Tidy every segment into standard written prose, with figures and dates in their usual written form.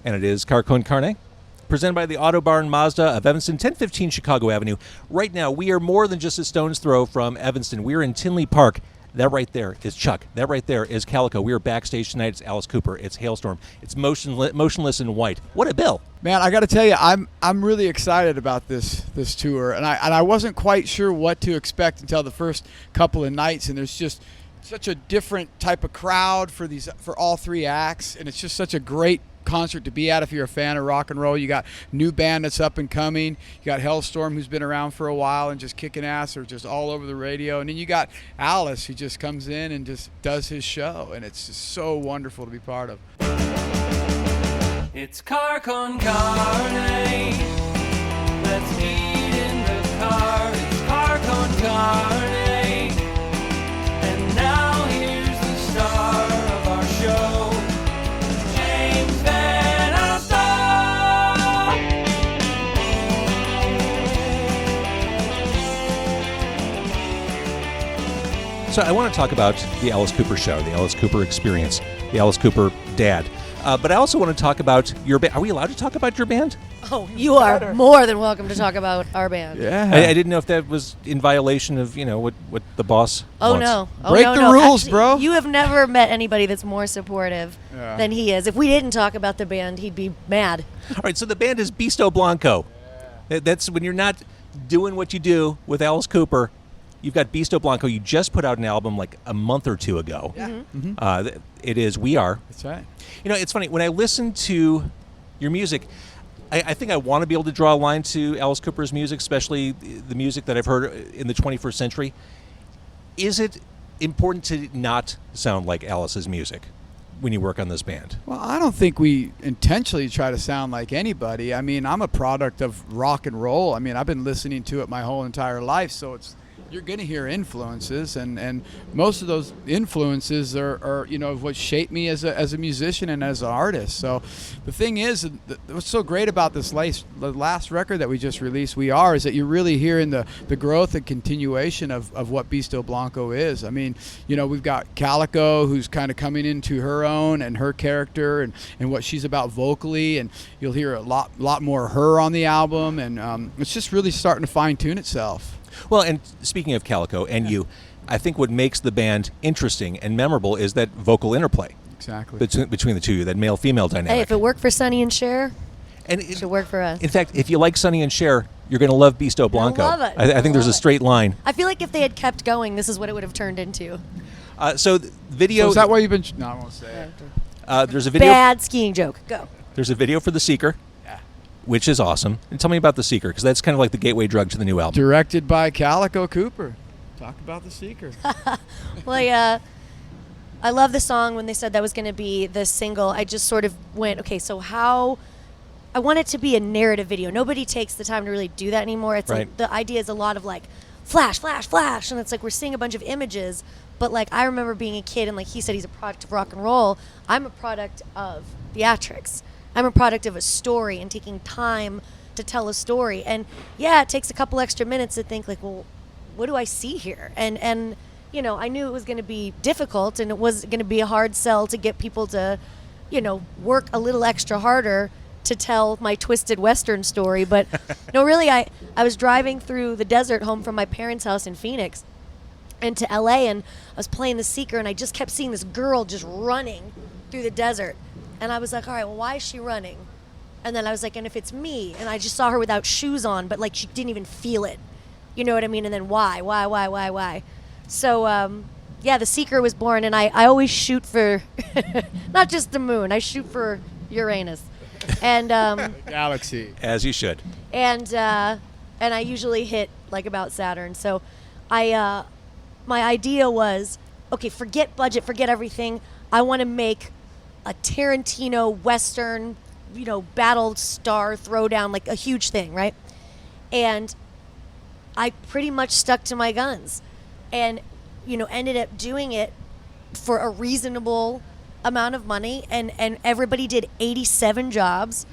and it is Calico and Carne, presented by the Auto Barn Mazda of Evanston, 1015 Chicago Avenue. Right now, we are more than just a stone's throw from Evanston. We are in Tinley Park. That right there is Chuck. That right there is Calico. We are backstage tonight. It's Alice Cooper. It's Hailstorm. It's motionless in white. What a bill! Man, I got to tell you, I'm really excited about this tour, and I wasn't quite sure what to expect until the first couple of nights. And there's just such a different type of crowd for all three acts, and it's just such a great concert to be at if you're a fan of rock and roll. You got new band that's up and coming. You got Hailstorm, who's been around for a while and just kicking ass, or just all over the radio. And then you got Alice, who just comes in and just does his show, and it's just so wonderful to be part of. It's Con Carne. Let's eat in the car. It's Con Carne. And now here's the star of our show. So I want to talk about the Alice Cooper show, the Alice Cooper experience, the Alice Cooper dad. But I also want to talk about your band. Are we allowed to talk about your band? Oh, you are more than welcome to talk about our band. Yeah. I didn't know if that was in violation of, what the boss wants. No. Break the rules, Actually, bro. You have never met anybody that's more supportive than he is. If we didn't talk about the band, he'd be mad. All right, so the band is Beasto Blanco. That's when you're not doing what you do with Alice Cooper. You've got Beasto Blanco. You just put out an album like a month or two ago. Yeah. Mm-hmm. It is We Are. That's right. It's funny. When I listen to your music, I think I want to be able to draw a line to Alice Cooper's music, especially the music that I've heard in the 21st century. Is it important to not sound like Alice's music when you work on this band? Well, I don't think we intentionally try to sound like anybody. I mean, I'm a product of rock and roll. I mean, I've been listening to it my whole entire life, so you're going to hear influences, and most of those influences are what shaped me as a musician and as an artist. So the thing is, what's so great about the last record that we just released, We Are, is that you're really hearing the growth and continuation of what Beasto Blanco is. I mean, we've got Calico, who's kind of coming into her own and her character and what she's about vocally, and you'll hear a lot more of her on the album, and it's just really starting to fine-tune itself. Well, and speaking of Calico and you, I think what makes the band interesting and memorable is that vocal interplay. Exactly. Between the two of you, that male-female dynamic. Hey, if it worked for Sonny and Cher, it should work for us. In fact, if you like Sonny and Cher, you're going to love Beasto Blanco. I love it. I think there's a straight line. I feel like if they had kept going, this is what it would have turned into. So the video... So is that why you've been... No, I won't say it. There's a video... Bad skiing joke. Go. There's a video for The Seeker, which is awesome. And tell me about The Seeker, because that's kind of like the gateway drug to the new album. Directed by Calico Cooper. Talk about The Seeker. Well, I love the song. When they said that was going to be the single, I just sort of went, okay, so how... I want it to be a narrative video. Nobody takes the time to really do that anymore. It's right. like the idea is a lot of like flash, flash, flash, and it's like we're seeing a bunch of images. But like I remember being a kid, and like he said, he's a product of rock and roll. I'm a product of theatrics. I'm a product of a story and taking time to tell a story. And yeah, it takes a couple extra minutes to think like, well, what do I see here? And I knew it was going to be difficult, and it was going to be a hard sell to get people to, work a little extra harder to tell my twisted Western story. But no, really, I was driving through the desert home from my parents' house in Phoenix into LA, and I was playing The Seeker, and I just kept seeing this girl just running through the desert. And I was like, all right, well, why is she running? And then I was like, and if it's me, and I just saw her without shoes on, but like she didn't even feel it. You know what I mean? And then why? So, The Seeker was born, and I always shoot for, not just the moon, I shoot for Uranus. And Galaxy. As you should. And I usually hit like about Saturn. So my idea was, okay, forget budget, forget everything. I want to make a Tarantino Western, battle star throwdown, like a huge thing, right? And I pretty much stuck to my guns and, ended up doing it for a reasonable amount of money, and everybody did 87 jobs.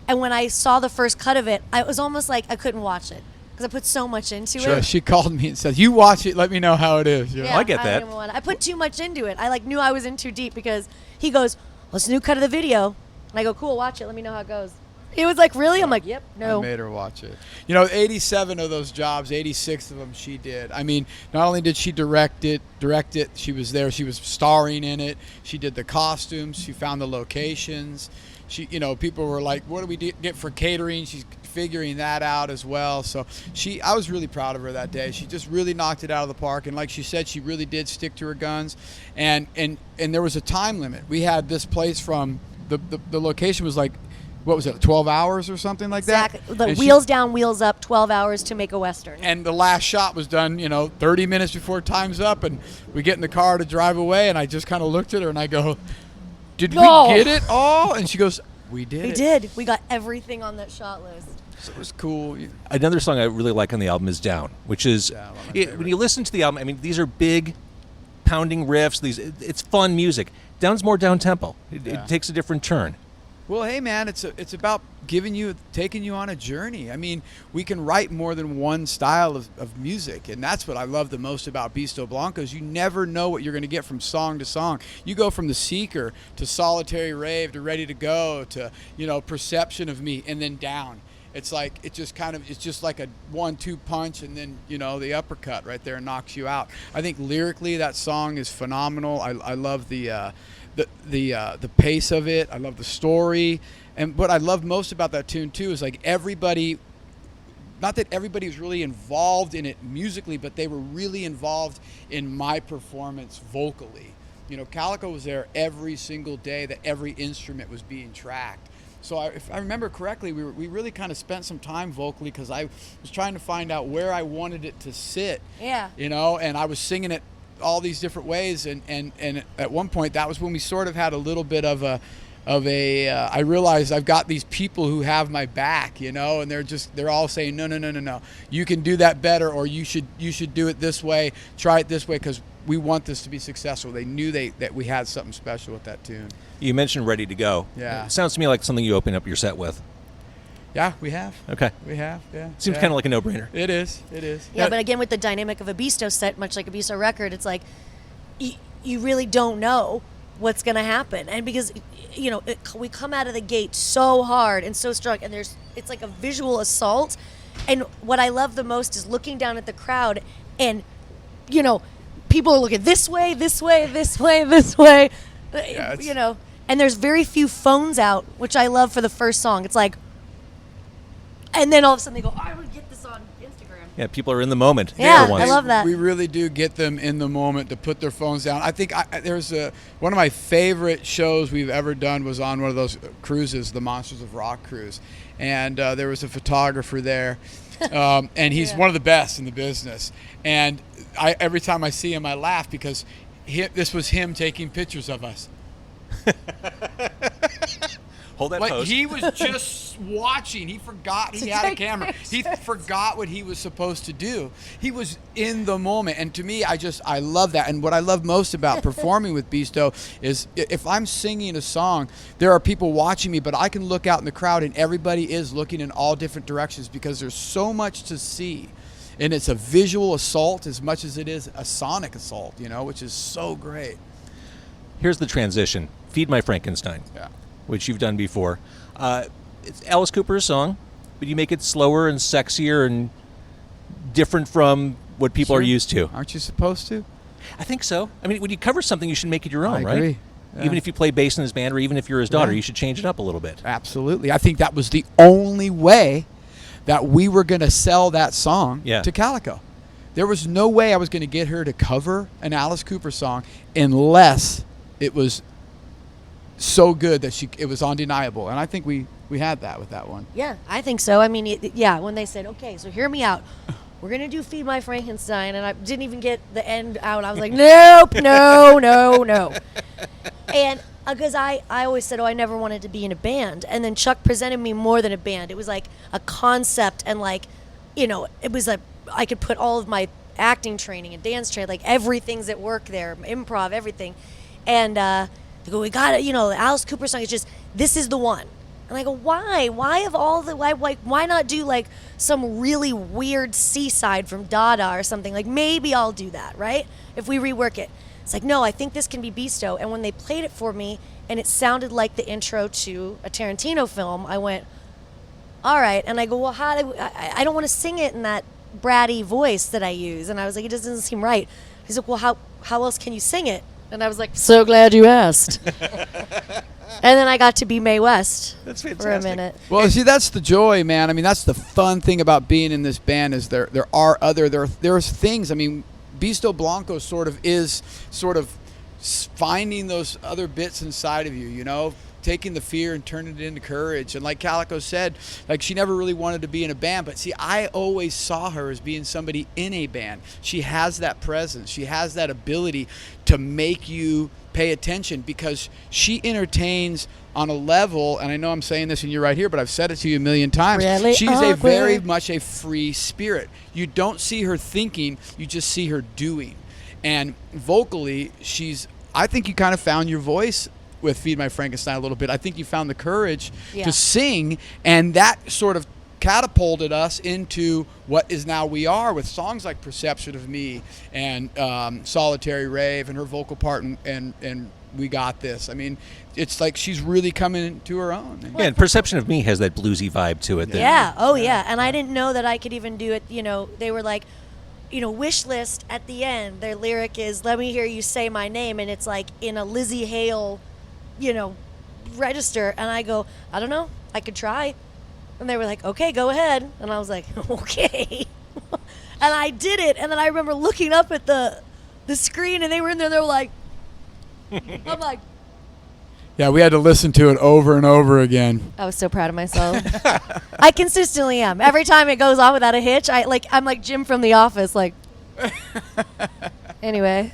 And when I saw the first cut of it, I was almost like I couldn't watch it because I put so much into it. She called me and said, you watch it, let me know how it is. Yeah, I get that. I put too much into it. I knew I was in too deep because he goes, well, it's a new cut of the video. And I go, cool, watch it. Let me know how it goes. He was like, really? I'm like, yep, no. I made her watch it. 87 of those jobs, 86 of them she did. I mean, not only did she direct it, she was there, she was starring in it. She did the costumes, she found the locations. She, people were like, what do we get for catering? She's figuring that out as well. So I was really proud of her that day. She just really knocked it out of the park. And like she said, she really did stick to her guns. And there was a time limit. We had this place from, the location was like, what was it, 12 hours or something like that? Exactly. The wheels down, wheels up, 12 hours to make a Western. And the last shot was done, 30 minutes before time's up. And we get in the car to drive away. And I just kind of looked at her and I go, did we get it all? And she goes, we did. We did. We got everything on that shot list. So it was cool. Another song I really like on the album is Down, which is, Yeah, one of my when favorites. you listen to the album, I mean, these are big, pounding riffs. It's fun music. Down's more down-tempo. Yeah. It takes a different turn. Well, hey, man, it's about taking you on a journey. I mean, we can write more than one style of music, and that's what I love the most about Beasto Blanco is you never know what you're going to get from song to song. You go from The Seeker to Solitary Rave to Ready to Go to, Perception of Me, and then Down. It's like it's just like a 1-2 punch, and then the uppercut right there knocks you out. I think lyrically that song is phenomenal. I love the pace of it. I love the story, and what I love most about that tune too is like everybody. Not that everybody was really involved in it musically, but they were really involved in my performance vocally. Calico was there every single day that every instrument was being tracked. So if I remember correctly, we really kind of spent some time vocally because I was trying to find out where I wanted it to sit. Yeah. And I was singing it all these different ways, and at one point that was when we sort of had a little bit of a I realized I've got these people who have my back, and they're all saying no, you can do that better, or you should do it this way, try it this way, because we want this to be successful. They knew that we had something special with that tune. You mentioned Ready to Go. Yeah. It sounds to me like something you open up your set with. Yeah, we have. Okay. We have, yeah. Seems yeah. kind of like a no-brainer. It is. Yeah, but again, with the dynamic of a Beasto set, much like a Beasto record, it's like you really don't know what's going to happen. And because, we come out of the gate so hard and so strong, and it's like a visual assault. And what I love the most is looking down at the crowd and, people are looking this way, this way, this way, this way, Yeah, and there's very few phones out, which I love for the first song. It's like, and then all of a sudden they go, I would get this on Instagram. Yeah, people are in the moment. Yeah, for once. I love that. We really do get them in the moment to put their phones down. I think there's one of my favorite shows we've ever done was on one of those cruises, the Monsters of Rock cruise, and there was a photographer there, and he's one of the best in the business. And every time I see him, I laugh because this was him taking pictures of us. Hold that Like pose. he was just watching. He forgot he had a camera. He forgot what he was supposed to do. He was in the moment. And to me, I love that. And what I love most about performing with Beasto is if I'm singing a song, there are people watching me, but I can look out in the crowd and everybody is looking in all different directions because there's so much to see. And it's a visual assault as much as it is a sonic assault, which is so great. Here's the transition. Feed My Frankenstein. Yeah. Which you've done before. It's Alice Cooper's song, but you make it slower and sexier and different from what people are Sure. used to. Aren't you supposed to? I think so. I mean, when you cover something, you should make it your own, I agree. right? Yeah. Even if you play bass in his band or even if you're his daughter, Yeah. you should change it up a little bit. Absolutely. I think that was the only way that we were going to sell that song to Calico. There was no way I was going to get her to cover an Alice Cooper song unless it was so good that it was undeniable. And I think we had that with that one. Yeah, I think so. I mean, when they said, okay, so hear me out. We're going to do Feed My Frankenstein. And I didn't even get the end out. I was like, nope, no. And because I always said, I never wanted to be in a band. And then Chuck presented me more than a band. It was like a concept and it was like I could put all of my acting training and dance training, like everything's at work there, improv, everything. And they go, we got it, the Alice Cooper song is just, this is the one. And I go, why? Why of all the, why not do like some really weird Seaside from Dada or something? Like maybe I'll do that, right? If we rework it. It's like, no, I think this can be Beasto. And when they played it for me and it sounded like the intro to a Tarantino film. I went, all right. And I go, well, I don't want to sing it in that bratty voice that I use. And I was like, it doesn't seem right. He's like, well, how else can you sing it? And I was like, so glad you asked. And then I got to be Mae West. That's fantastic. For a minute. Well, see, that's the joy, man. I mean, that's the fun thing about being in this band is there's things. I mean, Beasto Blanco sort of finding those other bits inside of you, you know, taking the fear and turning it into courage. And like Calico said, like she never really wanted to be in a band, but see, I always saw her as being somebody in a band. She has that presence. She has that ability to make you pay attention because she entertains on a level, and I know I'm saying this and you're right here, but I've said it to you a million times. Really She's awkward. a very much a free spirit. You don't see her thinking, you just see her doing. And vocally, I think you kind of found your voice with Feed My Frankenstein a little bit. I think you found the courage to sing, and that sort of catapulted us into what is now we are with songs like Perception of Me and Solitary Rave and her vocal part and We Got This. I mean, it's like she's really coming to her own. Yeah, and Perception of Me has that bluesy vibe to it. Yeah. Oh, yeah. And I didn't know that I could even do it. You know, they were like, you know, wish list at the end. Their lyric is, let me hear you say my name. And it's like in a Lizzie Hale, you know, register. And I go, I don't know. I could try. And they were like, okay, go ahead. And I was like, okay. And I did it. And then I remember looking up at the screen and they were in there. They were like, I'm like, yeah, we had to listen to it over and over again. I was so proud of myself. I consistently am. Every time it goes on without a hitch, I'm like Jim from The Office. Like, anyway.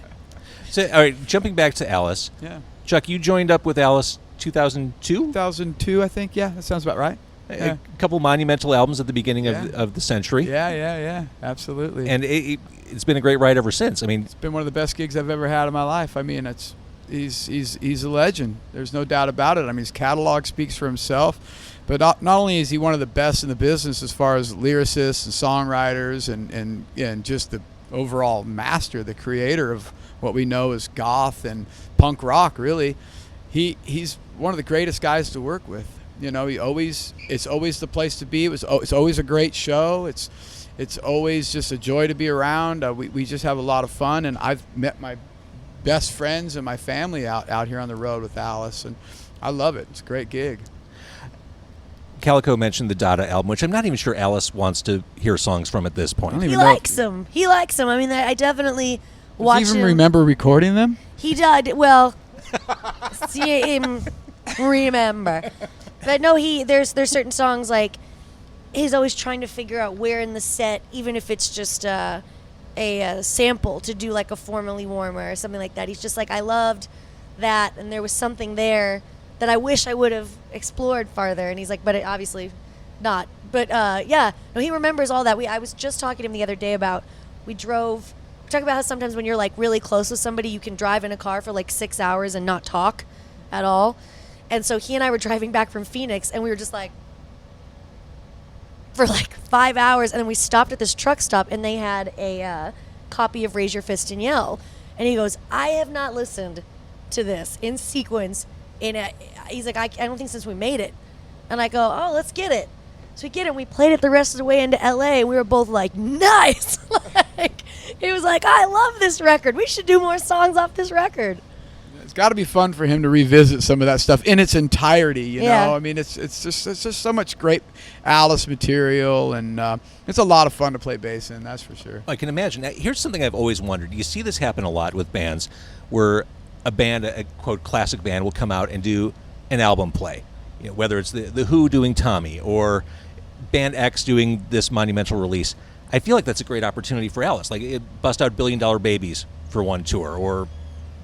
So, all right, jumping back to Alice. Yeah. Chuck, you joined up with Alice 2002? 2002, I think. Yeah, that sounds about right. A couple monumental albums at the beginning of the century. Yeah, absolutely. And it's been a great ride ever since. I mean, it's been one of the best gigs I've ever had in my life. I mean, he's a legend. There's no doubt about it. I mean, his catalog speaks for himself. But not only is he one of the best in the business as far as lyricists and songwriters and just the overall master, the creator of what we know as goth and punk rock, really, he's one of the greatest guys to work with. You know, it's always the place to be. It's always a great show. It's always just a joy to be around. We just have a lot of fun, and I've met my best friends and my family out here on the road with Alice, and I love it. It's a great gig. Calico mentioned the Dada album, which I'm not even sure Alice wants to hear songs from at this point. He likes them. He likes them. I mean, I definitely watch him. Does he even remember recording them? He did. Well, see him remember. But no, there's certain songs like he's always trying to figure out where in the set, even if it's just a sample, to do like a Formerly Warmer or something like that. He's just like, I loved that, and there was something there that I wish I would have explored farther. And he's like, but obviously not. But yeah, no, he remembers all that. I was just talking to him the other day about we talk about how sometimes when you're like really close with somebody, you can drive in a car for like 6 hours and not talk at all. And so he and I were driving back from Phoenix, and we were just like, for like 5 hours, and then we stopped at this truck stop, and they had a copy of Raise Your Fist and Yell. And he goes, I have not listened to this in sequence. He's like, I don't think since we made it. And I go, oh, let's get it. So we get it, and we played it the rest of the way into L.A., and we were both like, nice! Like, he was like, I love this record. We should do more songs off this record. It's got to be fun for him to revisit some of that stuff in its entirety. You know, I mean, it's just so much great Alice material, and it's a lot of fun to play bass in. That's for sure. I can imagine. Now, here's something I've always wondered. You see this happen a lot with bands, where a band, a quote classic band, will come out and do an album play. You know, whether it's the Who doing Tommy or band X doing this monumental release. I feel like that's a great opportunity for Alice. Like, bust out $1 Billion Babies for one tour, or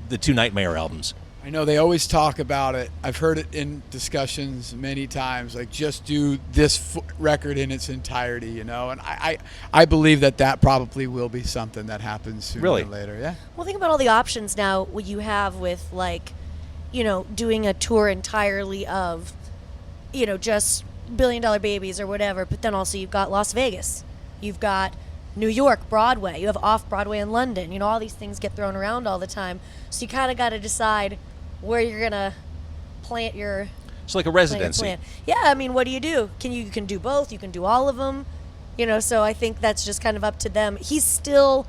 the 2 Nightmare albums. I know they always talk about it. I've heard it in discussions many times, like just do this record in its entirety, you know. And I believe that probably will be something that happens sooner Really? or later. Yeah. Well, think about all the options now what you have with, like, you know, doing a tour entirely of, you know, just $1 Billion Babies or whatever. But then also you've got Las Vegas. You've got New York, Broadway. You have off-Broadway in London. You know, all these things get thrown around all the time. So you kind of got to decide where you're going to plant your It's like a plant your residency. plant. Yeah, I mean, what do? You can do both. You can do all of them. So I think that's just kind of up to them. He's still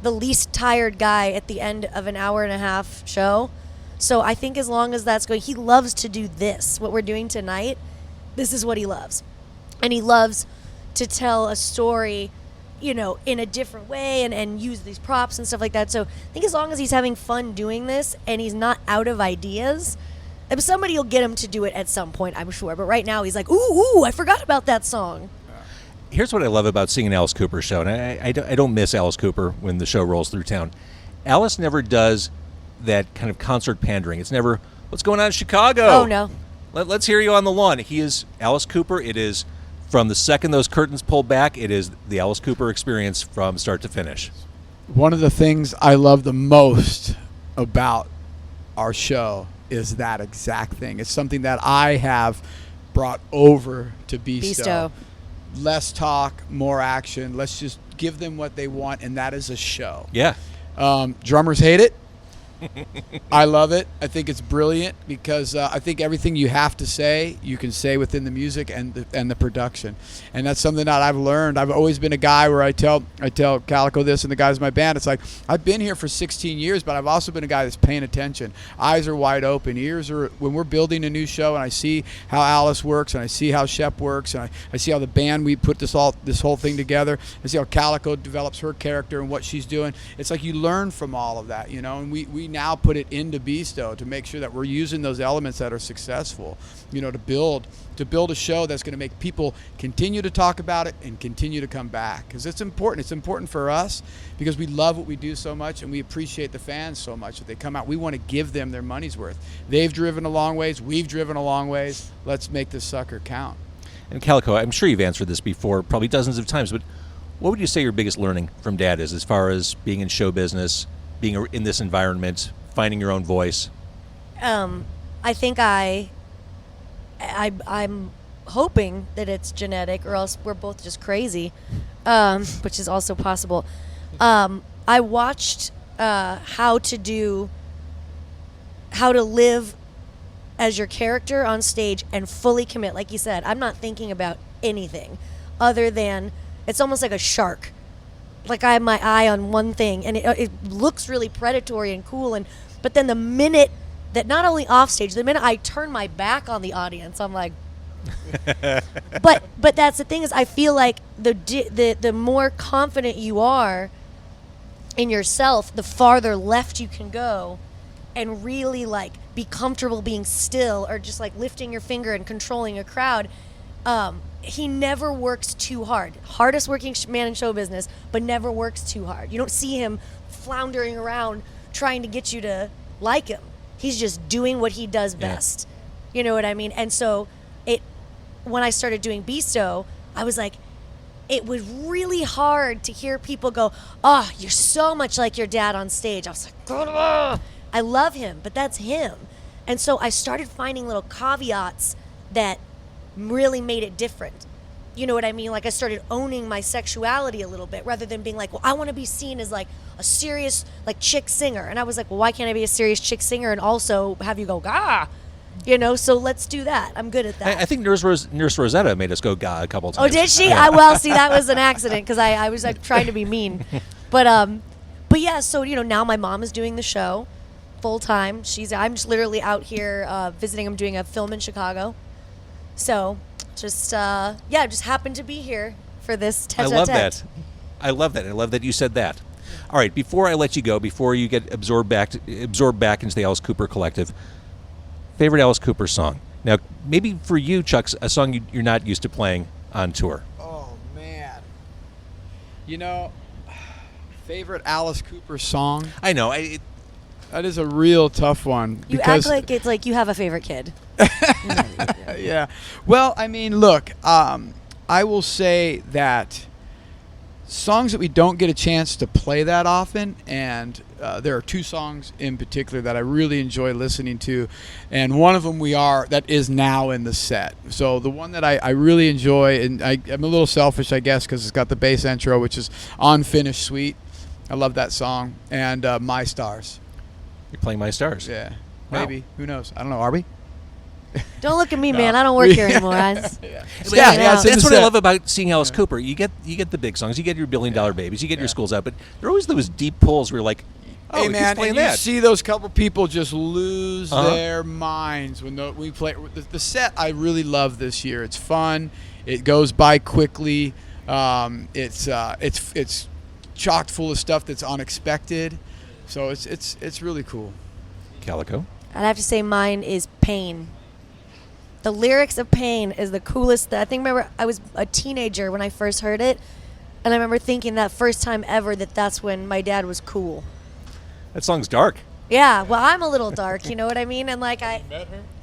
the least tired guy at the end of an hour and a half show. So I think as long as that's going, he loves to do this. What we're doing tonight, this is what he loves. And he loves to tell a story, in a different way and use these props and stuff like that. So I think as long as he's having fun doing this and he's not out of ideas, somebody will get him to do it at some point, I'm sure. But right now he's like, ooh, I forgot about that song. Here's what I love about seeing an Alice Cooper show, and I don't miss Alice Cooper when the show rolls through town. Alice never does that kind of concert pandering. It's never, what's going on in Chicago? Oh, no. Let's hear you on the lawn. He is Alice Cooper. It is, from the second those curtains pull back, it is the Alice Cooper experience from start to finish. One of the things I love the most about our show is that exact thing. It's something that I have brought over to Beasto. Less talk, more action. Let's just give them what they want, and that is a show. Yeah. Drummers hate it. I love it. I think it's brilliant because I think everything you have to say, you can say within the music and the production, and that's something that I've learned. I've always been a guy where I tell Calico this and the guys in my band. It's like I've been here for 16 years, but I've also been a guy that's paying attention. Eyes are wide open. Ears are when we're building a new show, and I see how Alice works, and I see how Shep works, and I see how the band we put this whole thing together. I see how Calico develops her character and what she's doing. It's like you learn from all of that, and we now put it into Beasto to make sure that we're using those elements that are successful, to build a show that's going to make people continue to talk about it and continue to come back, because it's important. It's important for us because we love what we do so much, and we appreciate the fans so much that they come out. We want to give them their money's worth. They've driven a long ways. We've driven a long ways. Let's make this sucker count. And Calico, I'm sure you've answered this before, probably dozens of times, but what would you say your biggest learning from Dad is as far as being in show business, being in this environment, finding your own voice? I think I'm hoping that it's genetic, or else we're both just crazy, which is also possible. I watched how to live as your character on stage and fully commit. Like you said, I'm not thinking about anything other than, it's almost like a shark. Like I have my eye on one thing, and it looks really predatory and cool, but then the minute that, not only off stage, the minute I turn my back on the audience, I'm like, but that's the thing, is I feel like the more confident you are in yourself, the farther left you can go, and really like be comfortable being still, or just like lifting your finger and controlling a crowd. He never works too hard. Hardest working man in show business, but never works too hard. You don't see him floundering around trying to get you to like him. He's just doing what he does best. Yeah. You know what I mean? And so when I started doing Beasto, I was like, it was really hard to hear people go, "Oh, you're so much like your dad on stage." I was like, "Ugh." I love him, but that's him. And so I started finding little caveats that really made it different. You know what I mean? Like I started owning my sexuality a little bit, rather than being like, well, I want to be seen as like a serious like chick singer. And I was like, well, why can't I be a serious chick singer and also have you go gah? So let's do that. I'm good at that. I think Nurse Rosetta made us go gah a couple times. Oh, did she? Well, see, that was an accident because I was like trying to be mean. But yeah, so now my mom is doing the show full time. I'm just literally out here visiting. I'm doing a film in Chicago. So just happened to be here for this tete-a-tete. I love that. I love that you said that. All right, before I let you go, before you get absorbed back into the Alice Cooper collective, favorite Alice Cooper song? Now, maybe for you, Chuck, a song you're not used to playing on tour. Oh, man. Favorite Alice Cooper song? I know. That is a real tough one. You act like it's like you have a favorite kid. Yeah. Well, I mean, look, I will say that songs that we don't get a chance to play that often, and there are two songs in particular that I really enjoy listening to, and one of them that is now in the set. So the one that I really enjoy, and I'm a little selfish, I guess, because it's got the bass intro, which is Unfinished Suite. I love that song. And My Stars. You're playing My Stars. Yeah. Wow. Maybe. Who knows? I don't know. Are we? Don't look at me, man. I don't work here anymore. That's it's what in I the set. love about seeing Alice Cooper. You get the big songs, you get your $1 billion babies, you get your Schools Out, but there are always those deep pulls where you're like, oh, Hey he's man, playing and you that. see those couple people just lose their minds when we play. The set I really love this year. It's fun. It goes by quickly. It's chocked full of stuff that's unexpected. So it's really cool. Calico. I'd have to say mine is Pain. The lyrics of Pain is the coolest. I think, remember, I was a teenager when I first heard it, and I remember thinking that first time ever that's when my dad was cool. That song's dark. Yeah, well, I'm a little dark, you know what I mean? And like hey,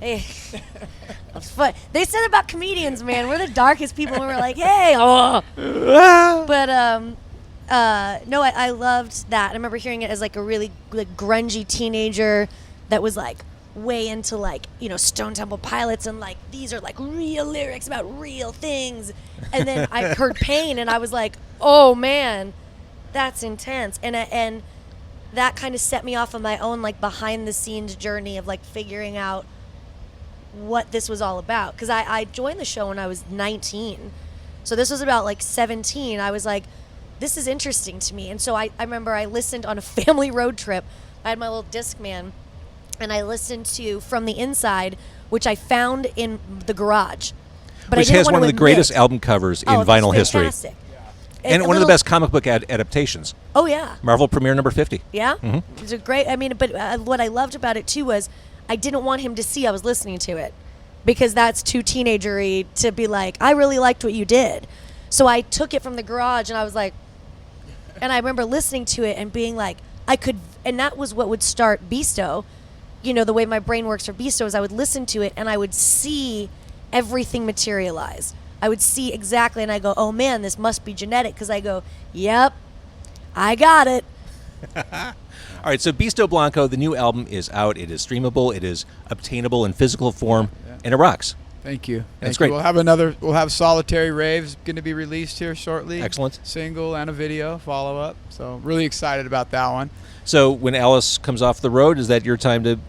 it's fun. They said about comedians, man, we're the darkest people. And we're like, hey, oh. But no, I loved that. I remember hearing it as like a really like grungy teenager that was like way into like, you know, Stone Temple Pilots and like these are like real lyrics about real things. And then I heard Pain and I was like, oh man, that's intense. And that kind of set me off on my own like behind the scenes journey of like figuring out what this was all about. Because I joined the show when I was 19. So this was about like 17. I was like, this is interesting to me. And so I remember I listened on a family road trip. I had my little Discman. And I listened to From the Inside, which I found in the garage. But Which I didn't has want one to of the greatest admit. album covers in Oh, vinyl that's history. fantastic. And one of the best comic book adaptations. Oh, yeah. Marvel Premiere number 50. Yeah? It's a great, I mean, but what I loved about it, too, was I didn't want him to see I was listening to it. Because that's too teenagery to be like, I really liked what you did. So I took it from the garage, and I was like, and I remember listening to it and being like, and that was what would start Beasto. You know, the way my brain works for Beasto is I would listen to it and I would see everything materialize. I would see exactly, and I go, oh man, this must be genetic, because I go, yep, I got it. All right, so Beasto Blanco, the new album is out. It is streamable. It is obtainable in physical form, and it rocks. Thank you. That's Thank you. great. We'll have Solitary Raves going to be released here shortly. Excellent. Single and a video follow up. So really excited about that one. So when Alice comes off the road, is that your time to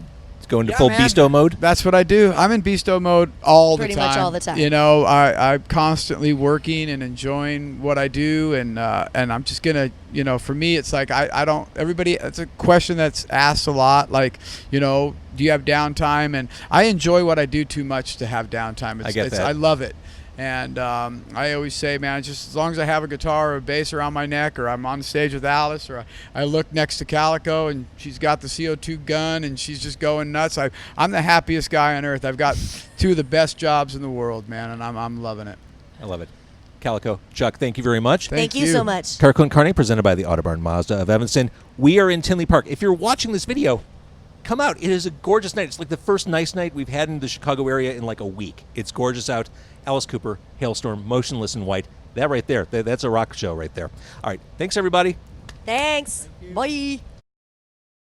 go into Yeah, full man. Beasto mode? That's what I do. I'm in Beasto mode all Pretty the time. much all the time. You know, I'm constantly working and enjoying what I do, and I'm just gonna, you know, for me, it's like I don't. Everybody, it's a question that's asked a lot. Like, you know, do you have downtime? And I enjoy what I do too much to have downtime. I get that. I love it. And I always say, man, just as long as I have a guitar or a bass around my neck, or I'm on stage with Alice, or I look next to Calico and she's got the CO2 gun and she's just going nuts, I'm the happiest guy on earth. I've got two of the best jobs in the world, man, and I'm loving it. I love it. Calico, Chuck, thank you very much. Thank you so much. Calico and Carne, presented by the Autobarn Mazda of Evanston. We are in Tinley Park. If you're watching this video, come out. It is a gorgeous night. It's like the first nice night we've had in the Chicago area in like a week. It's gorgeous out. Alice Cooper, Hailstorm, Motionless in White. That right there, that's a rock show right there. All right, thanks everybody. Thanks. Bye.